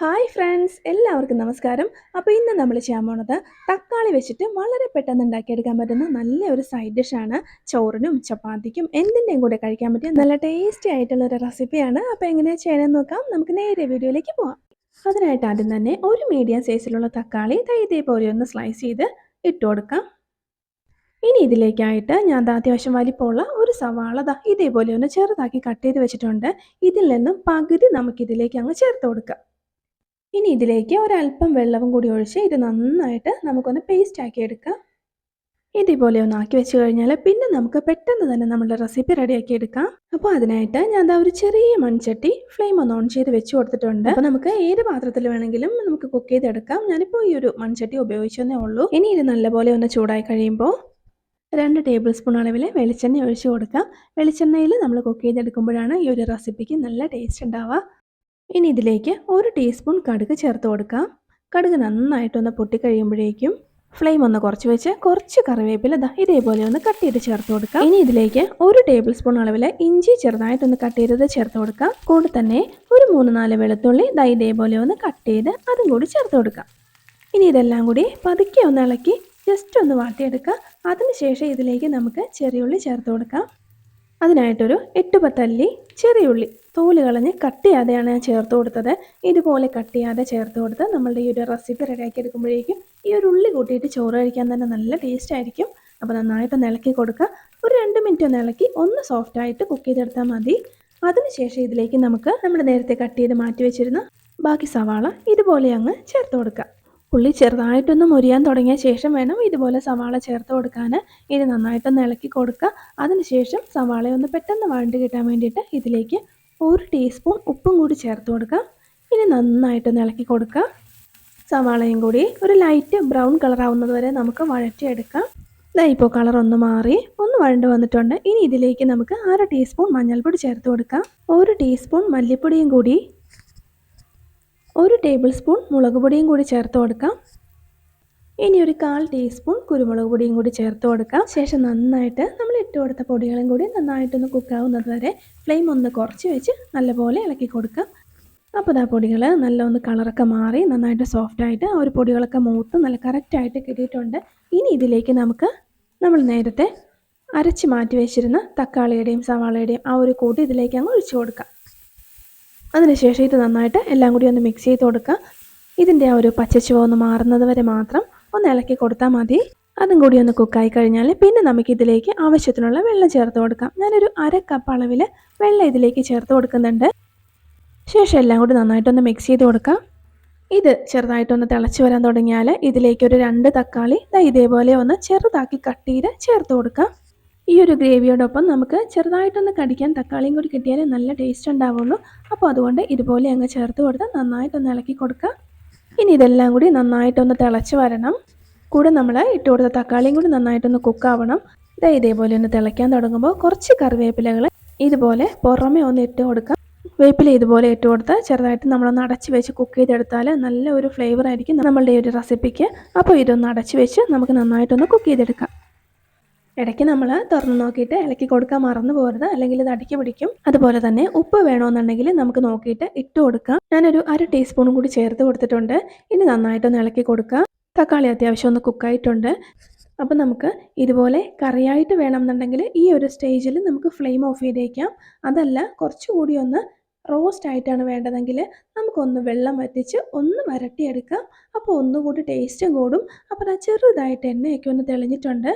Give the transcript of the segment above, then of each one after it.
Hi friends, എല്ലാവർക്കും നമസ്കാരം. അപ്പോൾ ഇന്ന് നമ്മൾ ചെയ്യാൻ പോണത് തക്കാളി വെച്ചിട്ട് വളരെ പെട്ടെന്ന് ഉണ്ടാക്കിയെടുക്കാൻ പറ്റുന്ന നല്ലൊരു സൈഡ് ഡിഷാണ്. ചോറിനും ചപ്പാത്തിക്കും എന്തിൻ്റെയും കൂടെ കഴിക്കാൻ പറ്റിയ നല്ല ടേസ്റ്റി ആയിട്ടുള്ളൊരു റെസിപ്പിയാണ്. അപ്പോൾ എങ്ങനെയാണ് ചെയ്യണമെന്ന് നോക്കാം. നമുക്ക് നേരെ വീഡിയോയിലേക്ക് പോകാം. അതിനായിട്ട് ആദ്യം തന്നെ ഒരു മീഡിയം സൈസിലുള്ള തക്കാളി ഇതേപോലെ ഒന്ന് സ്ലൈസ് ചെയ്ത് ഇട്ട് കൊടുക്കാം. ഇനി ഇതിലേക്കായിട്ട് ഞാൻ അത്യാവശ്യം വലിപ്പമുള്ള ഒരു സവാള ഇതേപോലെ ഒന്ന് ചെറുതാക്കി കട്ട് ചെയ്ത് വെച്ചിട്ടുണ്ട്. ഇതിൽ നിന്നും പകുതി നമുക്കിതിലേക്ക് അങ്ങ് ചേർത്ത് കൊടുക്കാം. ഇനി ഇതിലേക്ക് ഒരല്പം വെള്ളവും കൂടി ഒഴിച്ച് ഇത് നന്നായിട്ട് നമുക്കൊന്ന് പേസ്റ്റ് ആക്കി എടുക്കാം. ഇതേപോലെ ഒന്ന് ആക്കി വെച്ച് കഴിഞ്ഞാൽ പിന്നെ നമുക്ക് പെട്ടെന്ന് തന്നെ നമ്മുടെ റെസിപ്പി റെഡിയാക്കി എടുക്കാം. അപ്പോൾ അതിനായിട്ട് ഞാൻ ഒരു ചെറിയ മൺചട്ടി ഫ്ലെയിം ഒന്ന് ഓൺ ചെയ്ത് വെച്ച് കൊടുത്തിട്ടുണ്ട്. അപ്പോൾ നമുക്ക് ഏത് പാത്രത്തിൽ വേണമെങ്കിലും നമുക്ക് കുക്ക് ചെയ്തെടുക്കാം. ഞാനിപ്പോൾ ഈ ഒരു മൺചട്ടി ഉപയോഗിച്ചതേ ഉള്ളൂ. ഇനി ഇത് നല്ലപോലെ ഒന്ന് ചൂടായി കഴിയുമ്പോൾ 2 ടേബിൾ സ്പൂൺ അളവിൽ വെളിച്ചെണ്ണ ഒഴിച്ച് കൊടുക്കാം. വെളിച്ചെണ്ണയിൽ നമ്മൾ കുക്ക് ചെയ്തെടുക്കുമ്പോഴാണ് ഈ ഒരു റെസിപ്പിക്ക് നല്ല ടേസ്റ്റ് ഉണ്ടാവുക. ഇനി ഇതിലേക്ക് 1 ടീസ്പൂൺ കടുക് ചേർത്ത് കൊടുക്കാം. കടുക് നന്നായിട്ടൊന്ന് പൊട്ടിക്കഴിയുമ്പോഴേക്കും ഫ്ലെയിം ഒന്ന് കുറച്ച് വെച്ച് കുറച്ച് കറിവേപ്പില ഇതേപോലെ ഒന്ന് കട്ട് ചെയ്ത് ചേർത്ത് കൊടുക്കാം. ഇനി ഇതിലേക്ക് 1 ടേബിൾ സ്പൂൺ അളവിൽ ഇഞ്ചി ചെറുതായിട്ടൊന്ന് കട്ട് ചെയ്തത് ചേർത്ത് കൊടുക്കാം. കൂടെ തന്നെ ഒരു 3-4 വെളുത്തുള്ളി ഇതേപോലെ ഒന്ന് കട്ട് ചെയ്ത് അതും കൂടി ചേർത്ത് കൊടുക്കാം. ഇനി ഇതെല്ലാം കൂടി പതുക്കെ ഒന്ന് ഇളക്കി ജസ്റ്റ് ഒന്ന് വാട്ടിയെടുക്കുക. അതിനുശേഷം ഇതിലേക്ക് നമുക്ക് ചെറിയുള്ളി ചേർത്ത് കൊടുക്കാം. അതിനായിട്ടൊരു 8-10 അല്ലി ചെറിയുള്ളി തോല് കളഞ്ഞ് കട്ട് ചെയ്യാതെയാണ് ഞാൻ ചേർത്ത് കൊടുത്തത്. ഇതുപോലെ കട്ട് ചെയ്യാതെ ചേർത്ത് കൊടുത്ത് നമ്മളുടെ ഈ ഒരു റെസിപ്പി റെഡിയാക്കി എടുക്കുമ്പോഴേക്കും ഈ ഒരു ഉള്ളി കൂട്ടിയിട്ട് ചോറ് കഴിക്കാൻ തന്നെ നല്ല ടേസ്റ്റ് ആയിരിക്കും. അപ്പോൾ നന്നായിട്ടൊന്ന് ഇളക്കി കൊടുക്കുക. ഒരു 2 മിനിറ്റ് ഒന്ന് ഇളക്കി ഒന്ന് സോഫ്റ്റായിട്ട് കുക്ക് ചെയ്തെടുത്താൽ മതി. അതിനുശേഷം ഇതിലേക്ക് നമുക്ക് നമ്മൾ നേരത്തെ കട്ട് ചെയ്ത് മാറ്റി വെച്ചിരുന്ന ബാക്കി സവാള ഇതുപോലെ അങ്ങ് ചേർത്ത് കൊടുക്കുക. ഉള്ളി ചെറുതായിട്ടൊന്ന് മുരിയാൻ തുടങ്ങിയ ശേഷം വേണം ഇതുപോലെ സവാള ചേർത്ത് കൊടുക്കാൻ. ഇത് നന്നായിട്ടൊന്ന് ഇളക്കി കൊടുക്കുക. അതിനുശേഷം സവാളയൊന്ന് പെട്ടെന്ന് വഴണ്ട് കിട്ടാൻ വേണ്ടിയിട്ട് ഇതിലേക്ക് 1 ടീസ്പൂൺ ഉപ്പും കൂടി ചേർത്ത് കൊടുക്കാം. ഇനി നന്നായിട്ടൊന്ന് ഇളക്കി കൊടുക്കുക. സവാളയും കൂടി ഒരു ലൈറ്റ് ബ്രൗൺ കളർ ആവുന്നത് വരെ നമുക്ക് വഴറ്റിയെടുക്കാം. ഇപ്പോൾ കളർ ഒന്ന് മാറി ഒന്ന് വഴണ്ട് വന്നിട്ടുണ്ട്. ഇനി ഇതിലേക്ക് നമുക്ക് 1/2 ടീസ്പൂൺ മഞ്ഞൾപ്പൊടി ചേർത്ത് കൊടുക്കാം. 1 ടീസ്പൂൺ മല്ലിപ്പൊടിയും കൂടി 1 ടേബിൾ സ്പൂൺ മുളക് പൊടിയും കൂടി ചേർത്ത് കൊടുക്കാം. ഇനി ഒരു 1/4 ടീസ്പൂൺ കുരുമുളക് പൊടിയും കൂടി ചേർത്ത് കൊടുക്കാം. ശേഷം നന്നായിട്ട് നമ്മൾ ഇട്ട് കൊടുത്ത പൊടികളും കൂടി നന്നായിട്ടൊന്ന് കുക്കാവുന്നത് വരെ ഫ്ലെയിം ഒന്ന് കുറച്ച് വെച്ച് നല്ലപോലെ ഇളക്കി കൊടുക്കാം. അപ്പോൾ പൊടികൾ നല്ല ഒന്ന് കളറൊക്കെ മാറി നന്നായിട്ട് സോഫ്റ്റായിട്ട് ആ ഒരു പൊടികളൊക്കെ മൂത്ത് നല്ല കറക്റ്റായിട്ട് കിട്ടിയിട്ടുണ്ട്. ഇനി ഇതിലേക്ക് നമുക്ക് നമ്മൾ നേരത്തെ അരച്ച് മാറ്റി വെച്ചിരുന്ന തക്കാളിയുടെയും സവാളയുടെയും ആ ഒരു കൂട്ട് ഇതിലേക്ക് അങ്ങ് ഒഴിച്ചു കൊടുക്കാം. അതിനുശേഷം ഇത് നന്നായിട്ട് എല്ലാം കൂടി ഒന്ന് മിക്സ് ചെയ്ത് കൊടുക്കുക. ഇതിൻ്റെ ആ ഒരു പച്ചച്ചുവ ഒന്ന് മാറുന്നത് വരെ മാത്രം ഒന്ന് ഇളക്കി കൊടുത്താൽ മതി. അതും കൂടി ഒന്ന് കുക്കായി കഴിഞ്ഞാൽ പിന്നെ നമുക്കിതിലേക്ക് ആവശ്യത്തിനുള്ള വെള്ളം ചേർത്ത് കൊടുക്കാം. ഞാനൊരു 1/2 കപ്പ് അളവിൽ വെള്ളം ഇതിലേക്ക് ചേർത്ത് കൊടുക്കുന്നുണ്ട്. ശേഷം എല്ലാം കൂടി നന്നായിട്ടൊന്ന് മിക്സ് ചെയ്ത് കൊടുക്കാം. ഇത് ചെറുതായിട്ടൊന്ന് തിളച്ച് വരാൻ തുടങ്ങിയാൽ ഇതിലേക്ക് ഒരു 2 തക്കാളി ഇതേപോലെ ഒന്ന് ചെറുതാക്കി കട്ട് ചെയ്ത് ചേർത്ത് കൊടുക്കാം. ഈ ഒരു ഗ്രേവിയോടൊപ്പം നമുക്ക് ചെറുതായിട്ടൊന്ന് കടിക്കാൻ തക്കാളിയും കൂടി കിട്ടിയാലേ നല്ല ടേസ്റ്റ് ഉണ്ടാവുള്ളൂ. അപ്പോൾ അതുകൊണ്ട് ഇതുപോലെ അങ്ങ് ചേർത്ത് കൊടുത്ത് നന്നായിട്ടൊന്ന് ഇളക്കി കൊടുക്കുക. ഇനി ഇതെല്ലാം കൂടി നന്നായിട്ടൊന്ന് തിളച്ച് വരണം. കൂടെ നമ്മൾ ഇട്ട് കൊടുത്ത തക്കാളിയും കൂടി നന്നായിട്ടൊന്ന് കുക്കാവണം. ഇതേപോലെ ഒന്ന് തിളയ്ക്കാൻ തുടങ്ങുമ്പോൾ കുറച്ച് കറിവേപ്പിലകൾ ഇതുപോലെ പുറമേ ഒന്ന് ഇട്ട് കൊടുക്കാം. വേപ്പില ഇതുപോലെ ഇട്ട് കൊടുത്ത് ചെറുതായിട്ട് നമ്മളൊന്ന് അടച്ച് വെച്ച് കുക്ക് ചെയ്തെടുത്താൽ നല്ല ഒരു ഫ്ലേവർ ആയിരിക്കും നമ്മളുടെ ഈ ഒരു റെസിപ്പിക്ക്. അപ്പോൾ ഇതൊന്ന് അടച്ച് വെച്ച് നമുക്ക് നന്നായിട്ടൊന്ന് കുക്ക് ചെയ്തെടുക്കാം. ഇടയ്ക്ക് നമ്മൾ തുറന്ന് നോക്കിയിട്ട് ഇളക്കി കൊടുക്കാൻ മറന്നു പോകരുത്, അല്ലെങ്കിൽ ഇത് അടിക്ക് പിടിക്കും. അതുപോലെ തന്നെ ഉപ്പ് വേണമെന്നുണ്ടെങ്കിൽ നമുക്ക് നോക്കിയിട്ട് ഇട്ട് കൊടുക്കാം. ഞാനൊരു 1/2 ടീസ്പൂണും കൂടി ചേർത്ത് കൊടുത്തിട്ടുണ്ട്. ഇനി നന്നായിട്ടൊന്ന് ഇളക്കി കൊടുക്കുക. തക്കാളി അത്യാവശ്യം ഒന്ന് കുക്കായിട്ടുണ്ട്. അപ്പോൾ നമുക്ക് ഇതുപോലെ കറിയായിട്ട് വേണമെന്നുണ്ടെങ്കിൽ ഈ ഒരു സ്റ്റേജിൽ നമുക്ക് ഫ്ലെയിം ഓഫ് ചെയ്തേക്കാം. അതല്ല കുറച്ചുകൂടി ഒന്ന് റോസ്റ്റ് ആയിട്ടാണ് വേണ്ടതെങ്കിൽ നമുക്കൊന്ന് വെള്ളം വറ്റിച്ച് ഒന്ന് വരട്ടിയെടുക്കാം. അപ്പോൾ ഒന്നുകൂടി ടേസ്റ്റും കൂടും. അപ്പോൾ ചെറുതായിട്ട് എണ്ണയൊക്കെ ഒന്ന് തെളിഞ്ഞിട്ടുണ്ട്.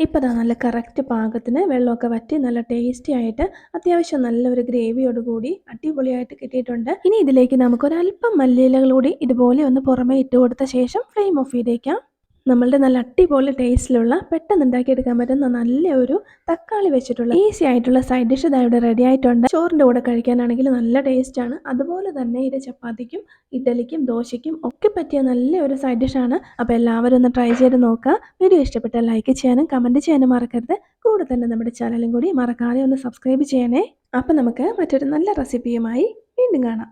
ഇപ്പോൾ നല്ല കറക്റ്റ് പാകത്തിന് വെള്ളമൊക്കെ വറ്റി നല്ല ടേസ്റ്റി ആയിട്ട് അത്യാവശ്യം നല്ലൊരു ഗ്രേവിയോട് കൂടി അടിപൊളിയായിട്ട് കിട്ടിയിട്ടുണ്ട്. ഇനി ഇതിലേക്ക് നമുക്കൊരല്പം മല്ലിയിലകൾ കൂടി ഇതുപോലെ ഒന്ന് പുറമേ ഇട്ട് കൊടുത്ത ശേഷം ഫ്ലെയിം ഓഫ് ചെയ്തേക്കാം. നമ്മളുടെ നല്ല അടിപൊളി ടേസ്റ്റിലുള്ള പെട്ടെന്ന് ഉണ്ടാക്കിയെടുക്കാൻ പറ്റുന്ന നല്ലൊരു തക്കാളി വെച്ചിട്ടുള്ള ഈസി ആയിട്ടുള്ള സൈഡ് ഡിഷ് ഇവിടെ റെഡി ആയിട്ടുണ്ട്. ചോറിൻ്റെ കൂടെ കഴിക്കാനാണെങ്കിൽ നല്ല ടേസ്റ്റാണ്. അതുപോലെ തന്നെ ഇത് ചപ്പാത്തിക്കും ഇഡ്ഡലിക്കും ദോശയ്ക്കും ഒക്കെ പറ്റിയ നല്ലൊരു സൈഡ് ഡിഷാണ്. അപ്പോൾ എല്ലാവരും ഒന്ന് ട്രൈ ചെയ്ത് നോക്കുക. വീഡിയോ ഇഷ്ടപ്പെട്ടാൽ ലൈക്ക് ചെയ്യാനും കമൻറ്റ് ചെയ്യാനും മറക്കരുത്. കൂടെ തന്നെ നമ്മുടെ ചാനലും കൂടി മറക്കാതെ ഒന്ന് സബ്സ്ക്രൈബ് ചെയ്യണേ. അപ്പോൾ നമുക്ക് മറ്റൊരു നല്ല റെസിപ്പിയുമായി വീണ്ടും കാണാം.